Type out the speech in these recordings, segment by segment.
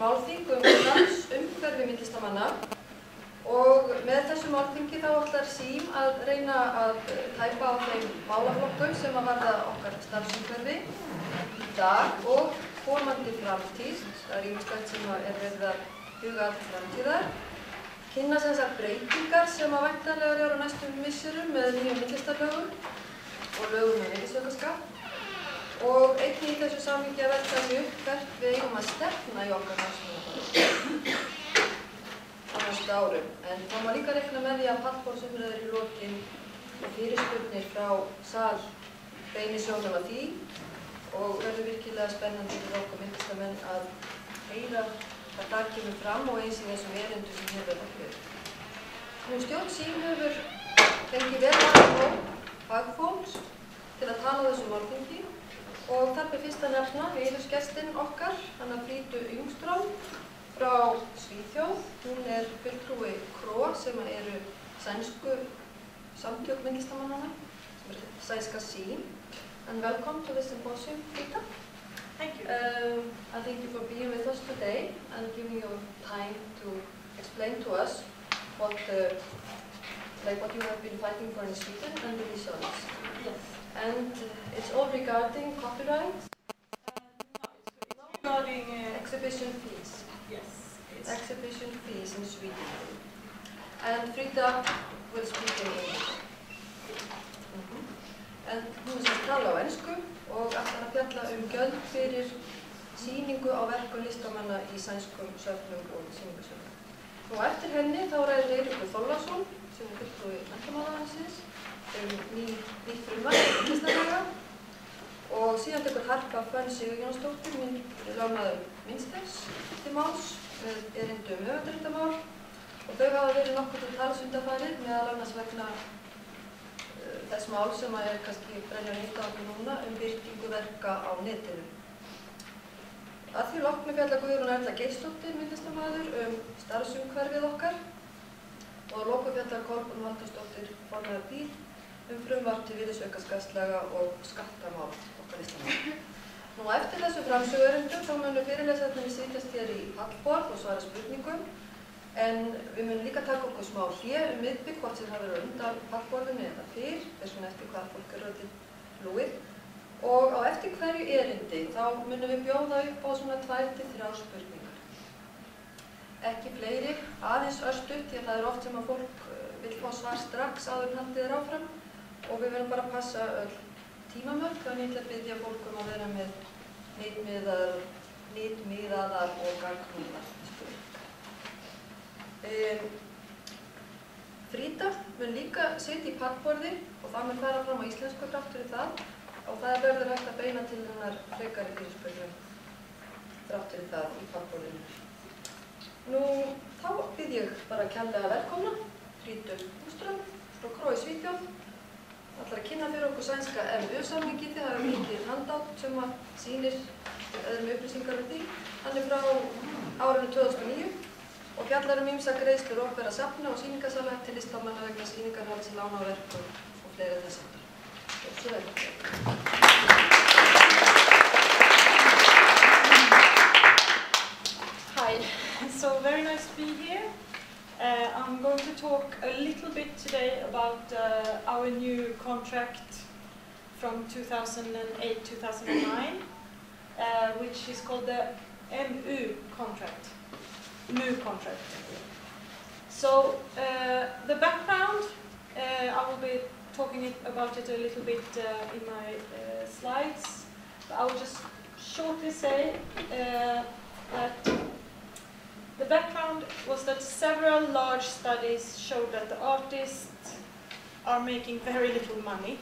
Málþing starfsumhverfi myndlistarmanna og með þessu málþingi þá ætlar SÍM að reyna að tæpa á þeim málaflokkum sem að varða okkar starfsumhverfi í dag og komandi framtíð. Það er ýmislegt sem er verið að huga að framtíðar. Kynna sem sagt breytingar sem að væntanlega eru á næstum misserum með nýjum myndlistarlögum og lögum með virðisaukaskatt. Og einnig í þessu samhengi að velta sig upp hvert við eigum að stefna í okkar hagsmunamálum á næstu árum. En þá má líka reikna með því að pallborðsumræður í lokin og fyrirspurnir frá sal beini sjónum að því og verður virkilega spennandi fyrir okkur myndlistarmenn að heyra hvað þar kemur fram og eins í þessum erindum sem hér verða fyrir. Stjórn SÍM hefur fengið vel fagfólks til að tala á þessu málþingi. Og þar ber fyrst að nefna heiðursgestinn okkar, hana Fridu Yngström frá Svíþjóð. Hún er fulltrúi KRO sem eru sænsku samtökum Myndlistarmannanna, sem er sænska SÍM. And welcome to the symposium, Frida. Thank you. And thank you for being with us today and giving your time to explain to us what you have been fighting for in Sweden and the results. Yes. And it's all regarding copyright? No, it's regarding exhibition fees. Yes. Exhibition fees in Sweden. And Frida will speak in English. En hún er sem tala á ensku og ætlar að fjalla gjöld fyrir sýningu á verkum listamanna í sænskum söfnum og sýningarsöfnum. Og eftir henni þá ræðir Eiríkur Þorláksson, sem er fulltrúi menntamálaráðuneytisins, nýtt frumvarp myndlistarlaga og síðan tekur Harpa Björnsdóttir, lögmaður Myndstefs, til máls með erindi höfundaréttarmál og þau hafa verið nokkuð til tals undanfarið meðal annars vegna þess mál sem er kannski brennja nýtt á núna birtingu verka á netinu. Að því loknu fjallar Guðrún Erla Geirsdóttir, myndlistarmaður, starfsumhverfið okkar og að lokum fjallar Kolbrún Valtýsdóttir, formaður BÍL, frumvarp til virðisaukaskattslaga og skattamál okkar listamanna. Nú eftir þessu framsöguerindum þá munum fyrirlesararnir sitjast hér í pallborð og svara spurningum en við munum líka taka okkur smá hlé miðbik hvort sem það verður undan pallborðinu eða fyrr, þess vegna eftir hvað fólk er til hlúið. Og á eftir hverju erindi þá munum við bjóða upp á svona 2 til 3 spurningar. Ekki fleiri, aðeins örstutt því að það er oft sem að fólk vill fá svar strax áður en haldið er áfram og við verðum bara að passa öll tímamörk, þannig að ég ætla að biðja fólk að vera með hnitmiðaðar og gagnkvæmar spurningar. Frida mun líka sitja í pallborði og það mun fara fram á íslensku þrátt fyrir það og það verður hægt að beina til hennar frekari fyrirspurnum þrátt fyrir það í pallborðinu. Nú, þá bið ég bara kærlega velkomna Fridu Yngström frá KRO í Svíþjóð. Ætlar að kynna fyrir okkur sænska MU-samninginn, það hefur mikið handátt sem að sýnir öðrum upplýsingar við því. Hann er frá árinu 2009 og fjallar ýmsar greiðslur opinbera safna og sýningarsala til listamanna vegna sýningarhalds, lána á verkum og fleira þess aftur. Og svo Hi, so very nice to be here. I'm going to talk a little bit today about our new contract from 2008-2009, which is called the MU contract. So the background, I will be talking about it a little bit in my slides. But I will just shortly say that the background was that several large studies showed that the artists are making very little money.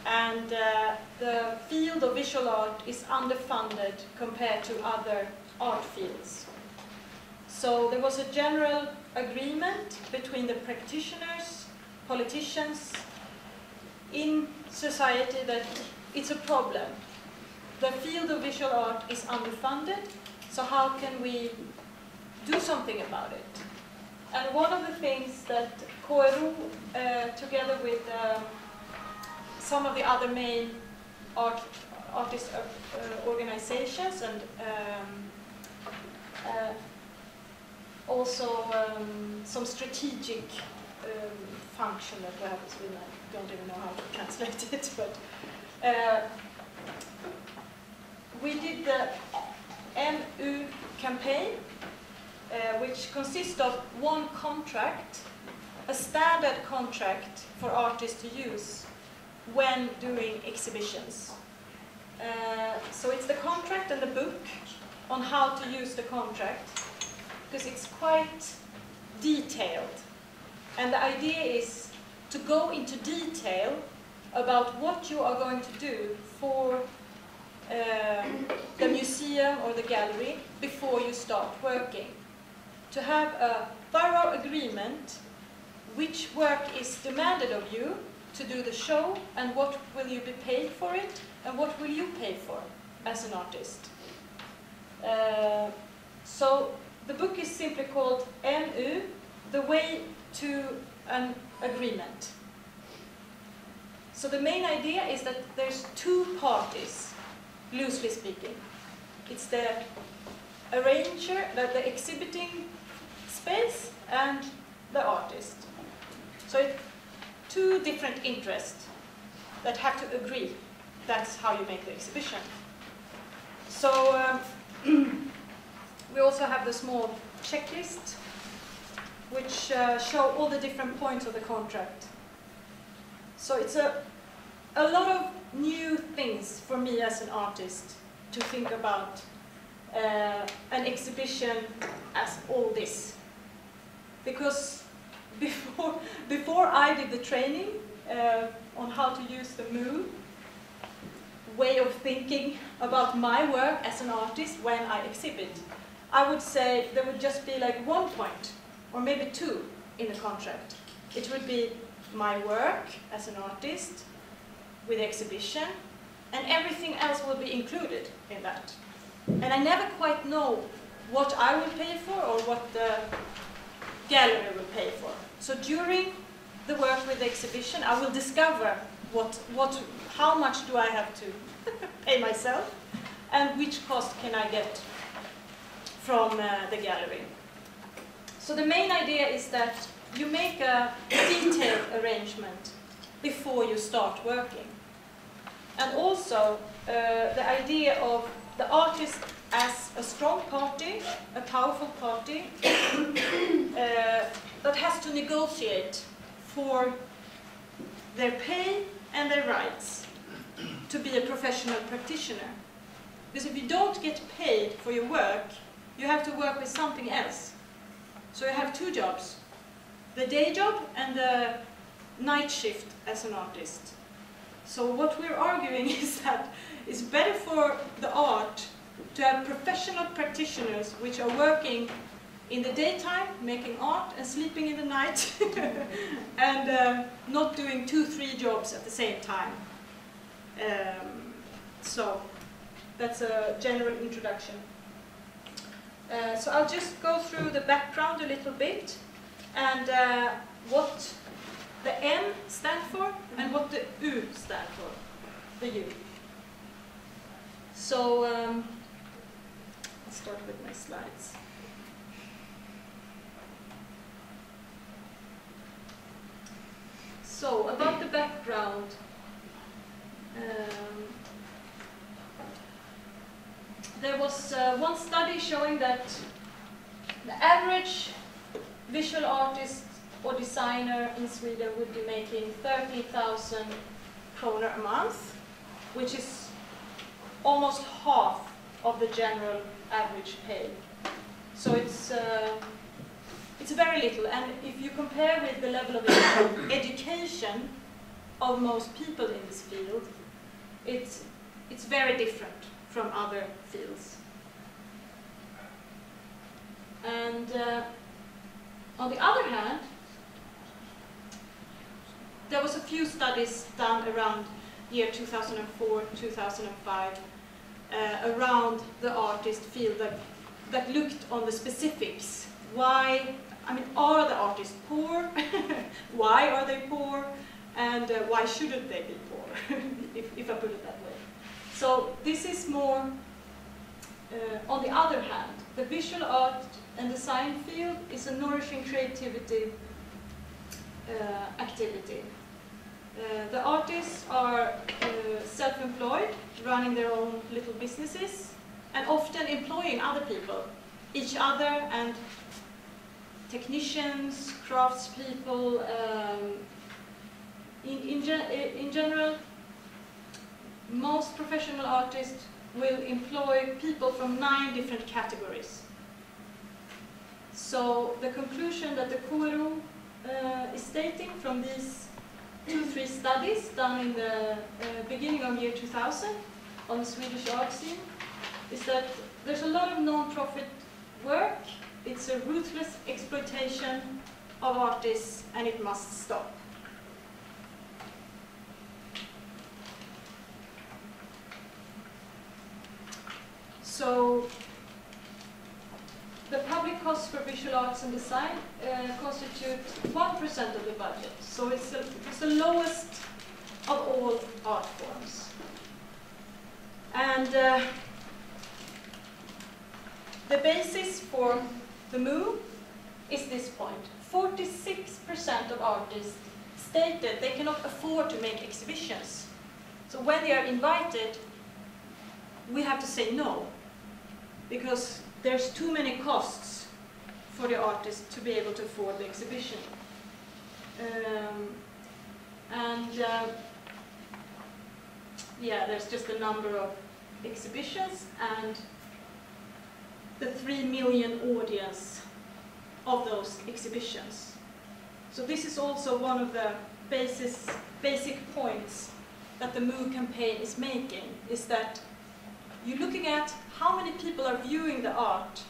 and the field of visual art is underfunded compared to other art fields. So there was a general agreement between the practitioners, politicians, in society that it's a problem. The field of visual art is underfunded, so how can we do something about it? And one of the things that KRO, together with some of the other main artist organizations and also some strategic function that we have in Sweden. I don't even know how to translate it, but we did the MU campaign, which consists of one contract, a standard contract for artists to use when doing exhibitions. So it's the contract and the book on how to use the contract, because it's quite detailed. And the idea is to go into detail about what you are going to do for the museum or the gallery before you start working. To have a thorough agreement which work is demanded of you to do the show, and what will you be paid for it, and what will you pay for as an artist. So the book is simply called MU, The Way to an Agreement. So the main idea is that there's two parties, loosely speaking. It's the arranger, the exhibiting space, and the artist. So it's two different interests that have to agree. That's how you make the exhibition. So we also have the small checklist, which show all the different points of the contract. So it's a lot of new things for me as an artist to think about an exhibition as all this. Because before I did the training on how to use the MU way of thinking about my work as an artist when I exhibit, I would say there would just be like 1 point, or maybe 2 in the contract. It would be my work as an artist with exhibition, and everything else will be included in that. And I never quite know what I will pay for or what the gallery will pay for. So during the work with the exhibition, I will discover how much do I have to pay myself, and which cost can I get from the gallery. So the main idea is that you make a detailed arrangement before you start working. And also the idea of the artist as a strong party, a powerful party, that has to negotiate for their pay and their rights to be a professional practitioner. Because if you don't get paid for your work, you have to work with something else. So you have 2 jobs, the day job and the night shift as an artist. So what we're arguing is that it's better for the art to have professional practitioners which are working in the daytime, making art, and sleeping in the night, and not doing 2-3 jobs at the same time. So that's a general introduction. So I'll just go through the background a little bit, and what the M stand for, and what the U stand for, the U. So let's start with my slides. So about the background, there was one study showing that the average visual artist or designer in Sweden would be making 30,000 kronor a month, which is almost half of the general average pay. So it's very little, and if you compare with the level of education of most people in this field, it's very different from other fields. And on the other hand, there was a few studies done around year 2004, 2005, around the artist field that looked on the specifics. Why, I mean, are the artists poor? Why are they poor? And why shouldn't they be poor, if I put it that way. So this is more, on the other hand, the visual art and design field is a nourishing creativity activity. The artists are self-employed, running their own little businesses, and often employing other people, each other and technicians, craftspeople. In general, most professional artists will employ people from 9 different categories. So the conclusion that the KRO is stating from these 2-3 studies done in the beginning of year 2000 on the Swedish art scene is that there's a lot of non-profit work. It's a ruthless exploitation of artists, and it must stop. So the public costs for visual arts and design constitute 1% of the budget. So it's the lowest of all art forms. And the basis for the move is this point. 46% of artists stated they cannot afford to make exhibitions. So when they are invited, we have to say no, because there's too many costs for the artist to be able to afford the exhibition. Yeah, there's just a number of exhibitions and the 3 million audience of those exhibitions. So this is also one of the basic points that the MOVE campaign is making, is that you're looking at how many people are viewing the art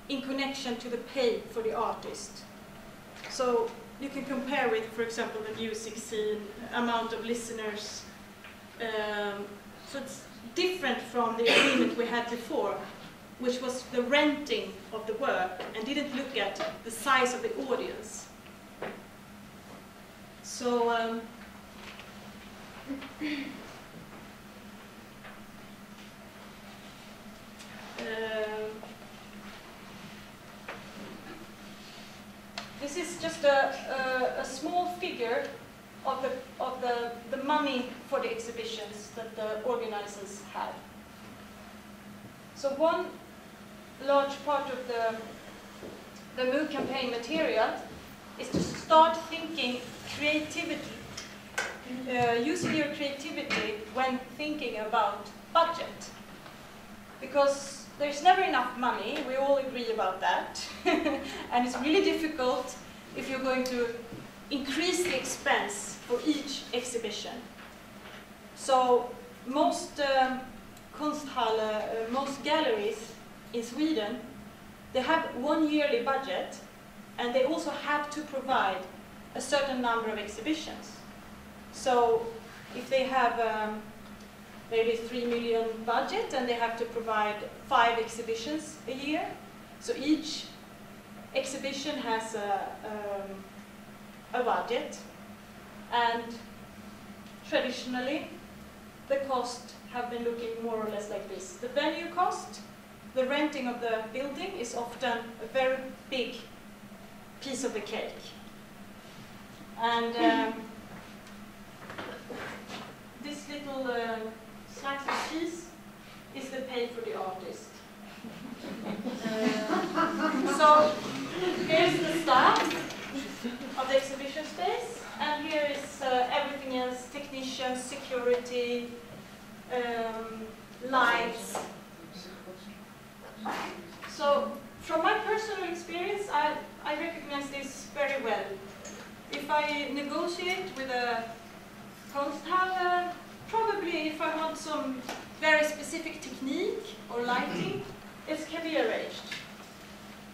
in connection to the pay for the artist. So you can compare with, for example, the music scene, amount of listeners. So it's different from the agreement we had before, which was the renting of the work and didn't look at the size of the audience. So this is just a small figure of the money for the exhibitions that the organizers have. So one large part of the MOVE campaign material is to start thinking creativity, using your creativity when thinking about budget. Because there's never enough money, we all agree about that. And it's really difficult if you're going to increase the expense for each exhibition. So most most galleries in Sweden, they have one yearly budget, and they also have to provide a certain number of exhibitions. So if they have maybe 3 million budget and they have to provide 5 exhibitions a year, so each exhibition has a budget, and traditionally the cost have been looking more or less like this. The venue cost, the renting of the building, is often a very big piece of the cake. And this little slice of cheese is the pay for the artist. So here's the staff of the exhibition space, and here is everything else: technicians, security, lights. So from my personal experience, I recognize this very well. If I negotiate with a Konsthall, probably if I want some very specific technique or lighting, it can be arranged,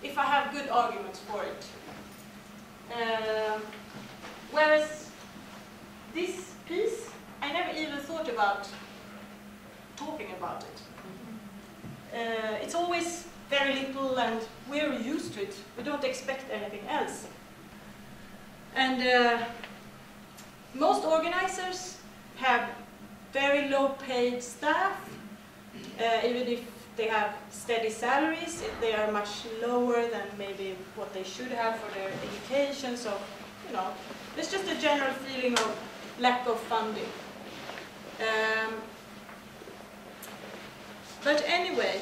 if I have good arguments for it. Whereas this piece, I never even thought about talking about it. It's always very little and we're used to it. We don't expect anything else. And most organizers have very low paid staff, even if they have steady salaries, they are much lower than maybe what they should have for their education. So, you know, there's just a general feeling of lack of funding. But anyway,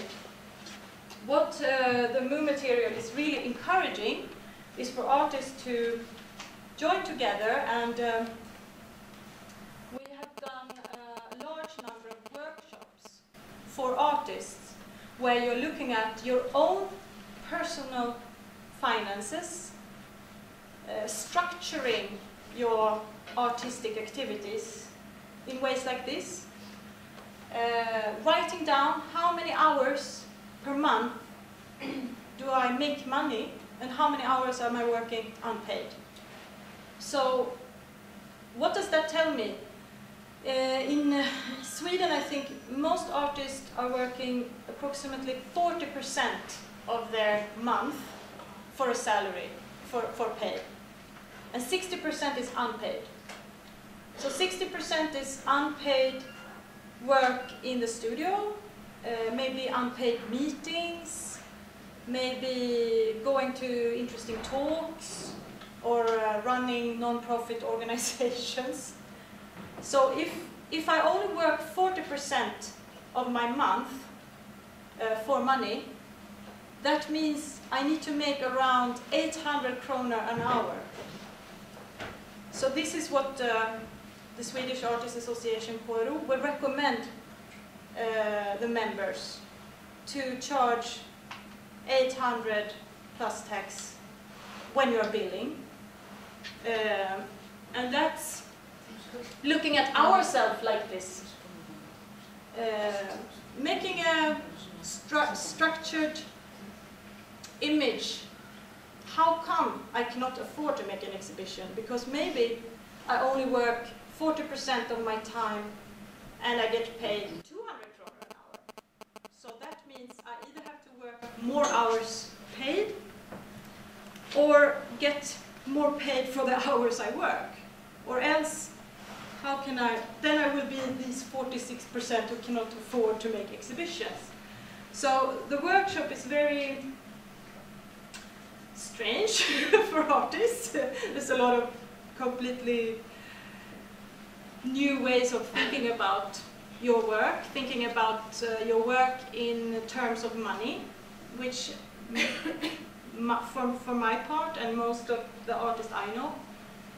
what the MOO material is really encouraging is for artists to join together, and we have done a large number of workshops for artists where you're looking at your own personal finances, structuring your artistic activities in ways like this, writing down how many hours per month do I make money and how many hours am I working unpaid. So what does that tell me? In Sweden, I think most artists are working approximately 40% of their month for a salary, for pay. And 60% is unpaid. So 60% is unpaid work in the studio, maybe unpaid meetings, maybe going to interesting talks, or running non-profit organizations. So if I only work 40% of my month for money, that means I need to make around 800 kronor an hour. So this is what the Swedish Artists Association voru would recommend the members to charge 800 plus tax when you're billing. And that's looking at ourselves like this. Making a structured image. How come I cannot afford to make an exhibition? Because maybe I only work 40% of my time and I get paid 200 kronor an hour. So that means I either have to work more hours paid or get more paid for the hours I work. Or else, how can then I will be these 46% who cannot afford to make exhibitions. So the workshop is very strange for artists. There's a lot of completely new ways of thinking about your work, thinking about your work in terms of money, which for my part and most of the artists I know,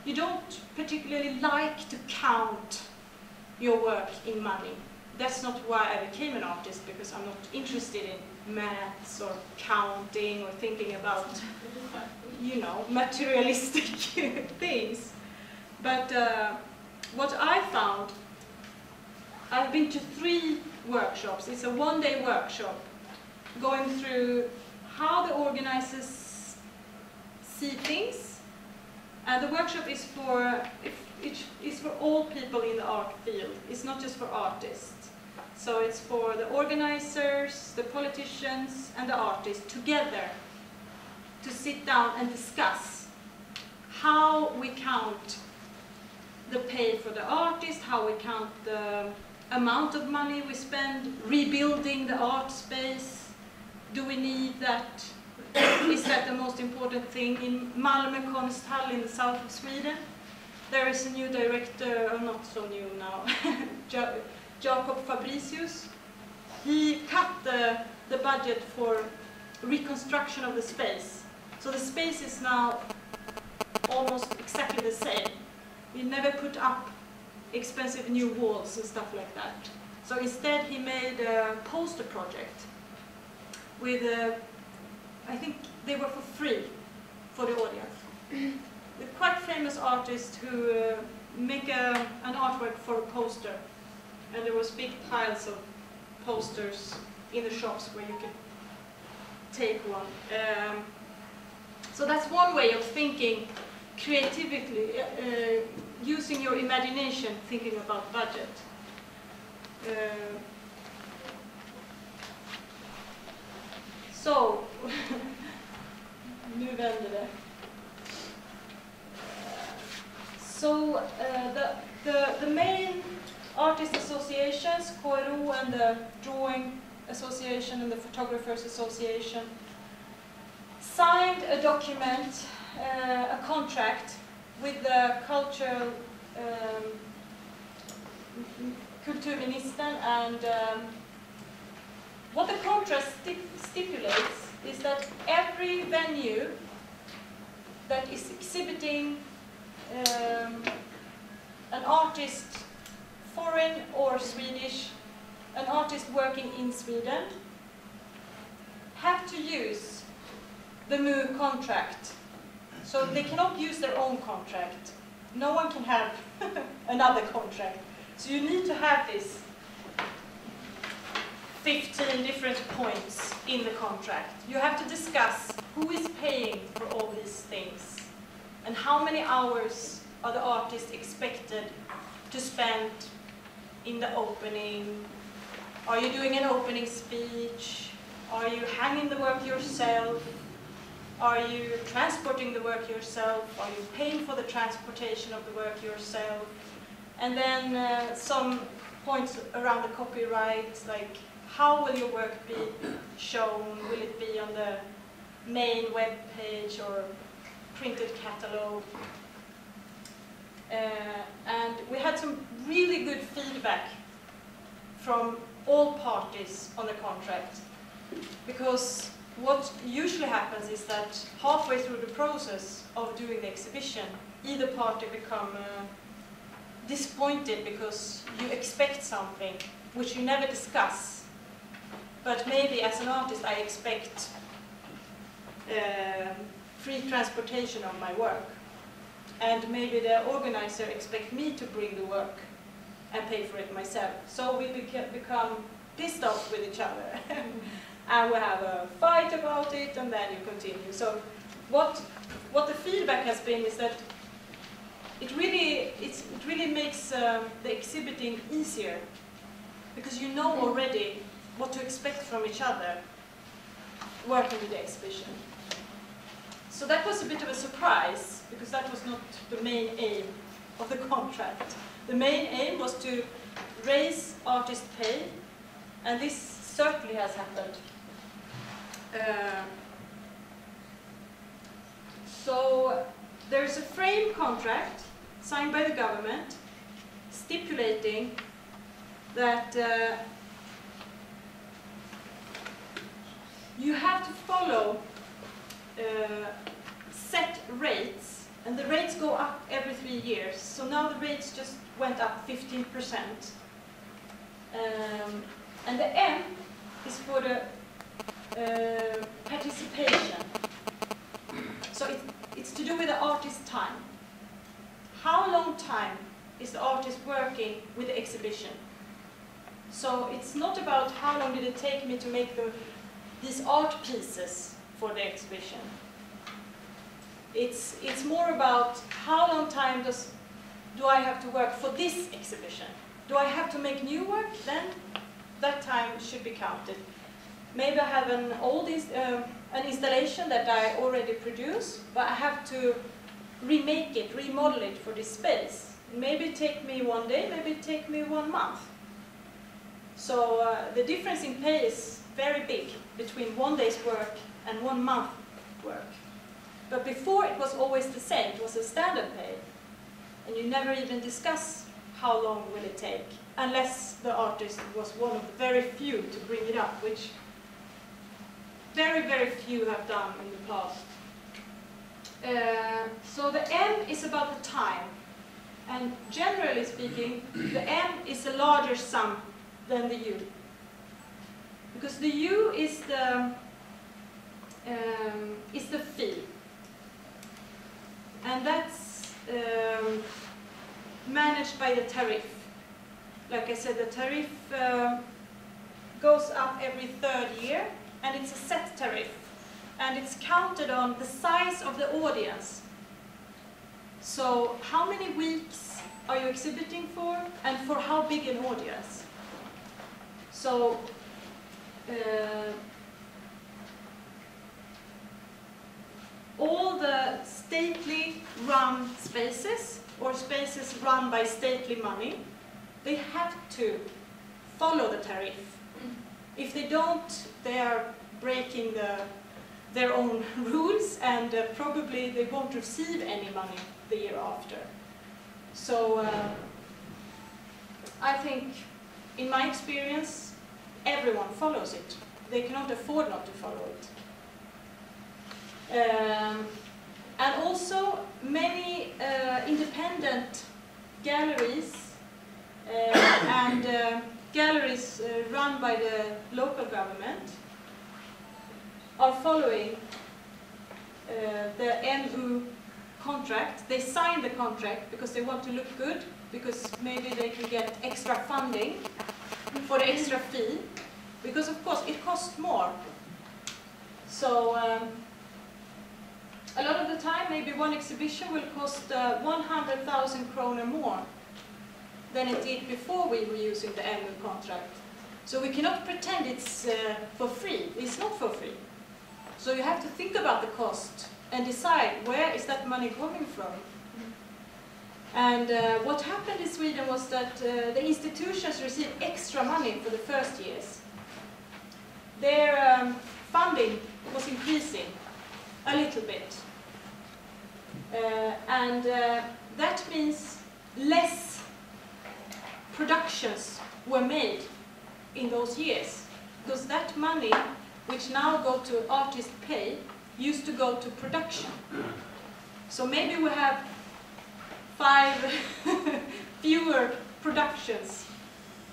you don't particularly like to count your work in money. That's not why I became an artist, because I'm not interested in maths or counting or thinking about, you know, materialistic things. But what I found, I've been to 3 workshops. It's a one-day workshop going through how the organizers see things. And the workshop is for all people in the art field. It's not just for artists. So it's for the organizers, the politicians, and the artists together to sit down and discuss how we count the pay for the artist, how we count the amount of money we spend rebuilding the art space. Do we need that? Is that the most important thing? In Malmö Konsthall in the south of Sweden, there is a new director, or not so new now, Jacob Fabricius. He cut the budget for reconstruction of the space. So the space is now almost exactly the same. He never put up expensive new walls and stuff like that. So instead he made a poster project with I think they were for free for the audience. The quite famous artist who make an artwork for a poster, and there was big piles of posters in the shops where you could take one. So that's one way of thinking creatively, using your imagination, thinking about budget. Så, nu vänder det. So the main artist associations, KRO and the Drawing Association and the Photographers Association, signed a document, a contract with the cultural kulturministern, and what the contract stipulates is that every venue that is exhibiting an artist, foreign or Swedish, an artist working in Sweden, have to use the MU contract. So they cannot use their own contract. No one can have another contract. So you need to have this 15 different points in the contract. You have to discuss who is paying for all these things and how many hours are the artists expected to spend in the opening. Are you doing an opening speech? Are you hanging the work yourself? Are you transporting the work yourself? Are you paying for the transportation of the work yourself? And then some points around the copyright, like how will your work be shown? Will it be on the main web page or printed catalog? And we had some really good feedback from all parties on the contract, because what usually happens is that halfway through the process of doing the exhibition, either party become disappointed because you expect something which you never discuss. But maybe as an artist I expect free transportation of my work. And maybe the organizer expects me to bring the work and pay for it myself. So we become pissed off with each other. And we have a fight about it, and then you continue. So what the feedback has been is that it really makes the exhibiting easier, because you know already what to expect from each other working with the exhibition. So that was a bit of a surprise, because that was not the main aim of the contract. The main aim was to raise artist pay, and this certainly has happened. So there's a frame contract signed by the government stipulating that you have to follow set rates, and the rates go up every 3 years. So now the rates just went up 15%. And the M is for the participation. So it's to do with the artist's time. How long time is the artist working with the exhibition? So it's not about how long did it take me to make these art pieces for the exhibition. It's more about how long time do I have to work for this exhibition? Do I have to make new work? Then that time should be counted. Maybe I have an old an installation that I already produce, but I have to remake it, remodel it for this space. Maybe it take me 1 day, maybe it take me 1 month. So the difference in pay is very big between 1 day's work and 1 month work. But before it was always the same, it was a standard pay. And you never even discuss how long will it take, unless the artist was one of the very few to bring it up, which very, very few have done in the past. So the M is about the time. And generally speaking, the M is a larger sum than the U. Because the U is the fee. And that's managed by the tariff. Like I said, the tariff goes up every 3rd year, and it's a set tariff. And it's counted on the size of the audience. So how many weeks are you exhibiting for, and for how big an audience? So all the stately run spaces, or spaces run by stately money, they have to follow the tariff. If they don't, they are breaking their own rules, and probably they won't receive any money the year after. So I think, in my experience, everyone follows it. They cannot afford not to follow it. And also, many independent galleries and galleries run by the local government are following the MU contract. They sign the contract because they want to look good, because maybe they can get extra funding for the extra fee, because of course it costs more. So a lot of the time, maybe one exhibition will cost 100,000 kroner more than it did before we were using the MU contract. So we cannot pretend it's for free. It's not for free. So you have to think about the cost and decide where is that money coming from. And what happened in Sweden was that the institutions received extra money for the first years. Their funding was increasing a little bit. And that means less productions were made in those years, because that money, which now go to artist pay, used to go to production. So maybe we have 5 fewer productions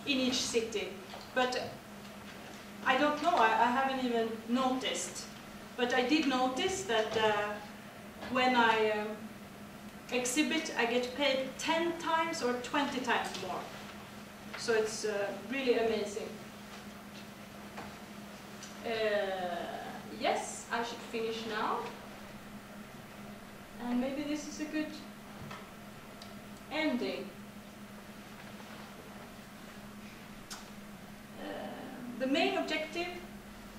in each city, but I don't know, I haven't even noticed. But I did notice that when I exhibit, I get paid 10 times or 20 times more. So it's really amazing. Yes, I should finish now. And maybe this is a good ending. The main objective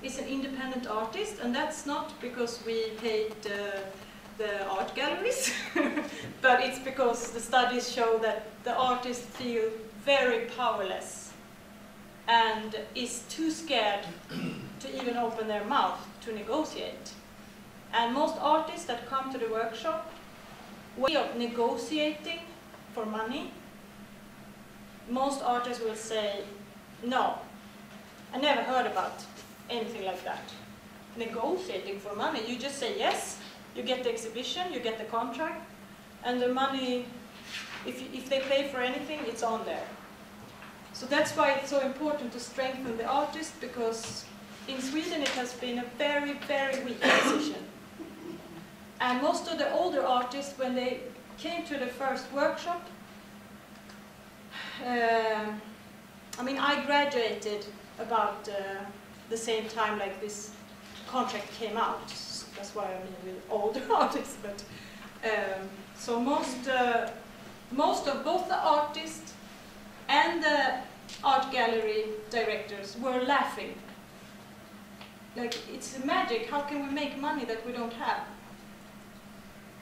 is an independent artist, and that's not because we hate the art galleries, but it's because the studies show that the artists feel very powerless and is too scared to even open their mouth to negotiate. And most artists that come to the workshop, way of negotiating for money, most artists will say, no, I never heard about anything like that. Negotiating for money, you just say yes, you get the exhibition, you get the contract, and the money, if they pay for anything, it's on there. So that's why it's so important to strengthen the artist, because in Sweden it has been a very, very weak position. And most of the older artists, when they came to the first workshop, I mean, I graduated about the same time like this contract came out. That's why I mean with older artists. But so most of both the artists and the art gallery directors were laughing. Like, it's magic. How can we make money that we don't have?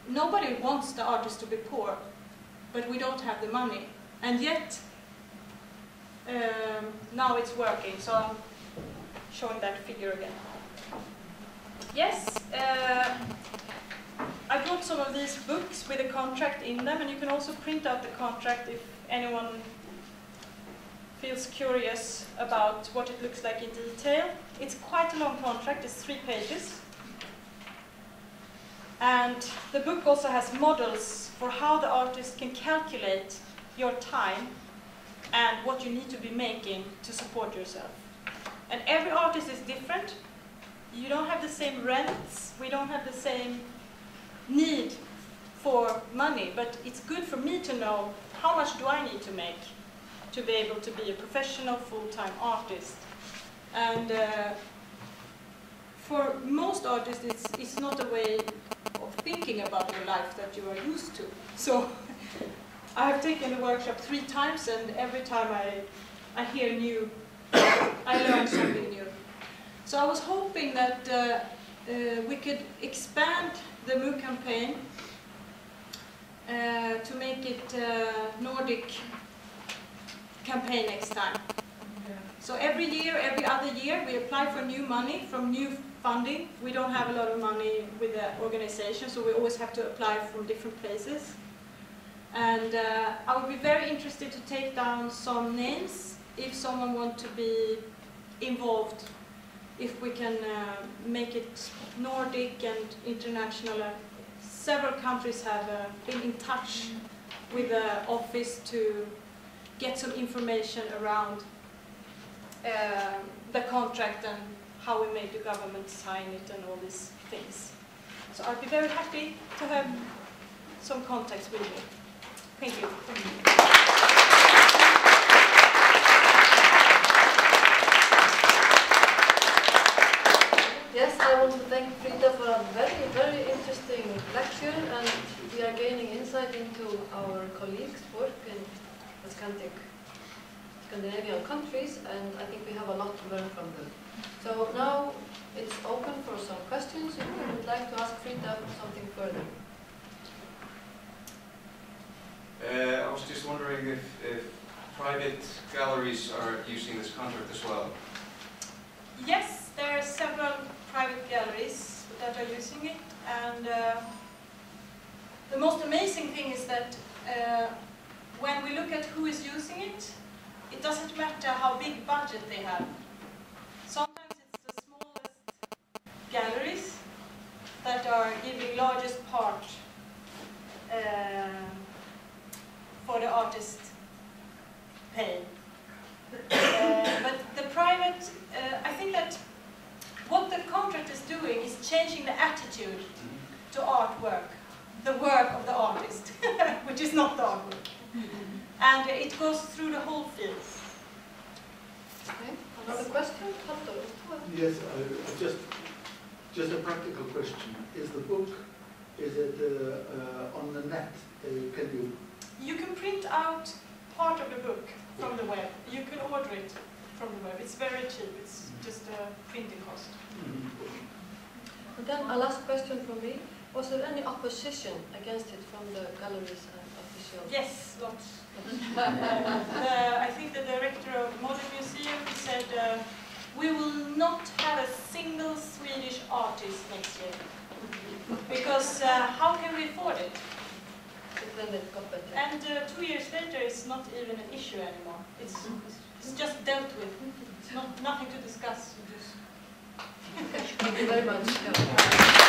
Nobody wants the artist to be poor, but we don't have the money. And yet, now it's working. So I'm showing that figure again. Yes, I brought some of these books with a contract in them, and you can also print out the contract if anyone feels curious about what it looks like in detail. It's quite a long contract, it's 3 pages. And the book also has models for how the artist can calculate your time and what you need to be making to support yourself. And every artist is different. You don't have the same rents, we don't have the same need for money, but it's good for me to know how much do I need to make to be able to be a professional full-time artist. And for most artists, it's not a way of thinking about your life that you are used to. So I have taken the workshop 3 times, and every time I hear new, I learn something new. So I was hoping that we could expand the MOOC campaign to make it Nordic campaign next time. So every year, every other year, we apply for new money from new funding. We don't have a lot of money with the organization, so we always have to apply from different places. And I would be very interested to take down some names if someone wants to be involved, if we can make it Nordic and international. Several countries have been in touch with the office to get some information around the contract and how we make the government sign it and all these things. So I'd be very happy to have some contacts with you. Thank you. Yes, I want to thank Frida for a very, very interesting lecture, and we are gaining insight into our colleagues' work in the Scandinavian countries, and I think we have a lot to learn from them. So now it's open for some questions. If you would like to ask Frida something further. I was just wondering if private galleries are using this contract as well. Yes, there are several private galleries that are using it, and the most amazing thing is that when we look at who is using it, it doesn't matter how big budget they have. Sometimes it's the smallest galleries that are giving largest part for the artist pay. But the private, I think that what the contract is doing is changing the attitude to artwork, the work of the artist, which is not the artwork. And it goes through the whole field. Okay. Another question? Yes, just a practical question. Is the book, is it on the net? Can you? You can print out part of the book from the web. You can order it from the web. It's very cheap. It's just a printing cost. And then a last question from me. Was there any opposition against it from the galleries and officials? Yes, lots. I think the director of Modern Museum said we will not have a single Swedish artist next year. Because how can we afford it? And 2 years later, it's not even an issue anymore. It's just dealt with. It's nothing to discuss. Thank you very much.